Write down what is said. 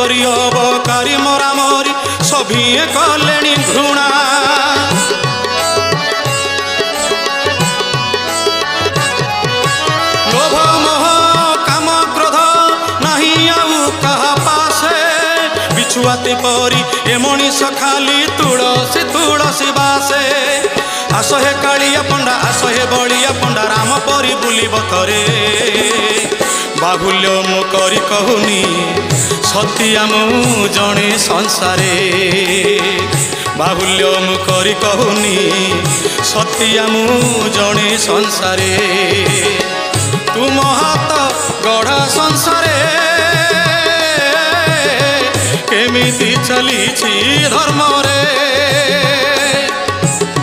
चोरी अबकारी मरामरी सभिए कलेणी घृणा लोभ मोह काम क्रोध नहीं आउ कहा पासे बिछुआती परी ए मनीष खाली तुलसी तुलसी बासे आस हे कालिया पंडा आस हे बलिया पंडा राम परी बुलिब थरे बाहुल्य मु करी कहूनी सतिया मु जणे संसारे बाहुल्य मु करी कहूनी सतिया मु जणे संसारे तुम हाथ गढ़ा संसारे केमिति चली धर्म रे।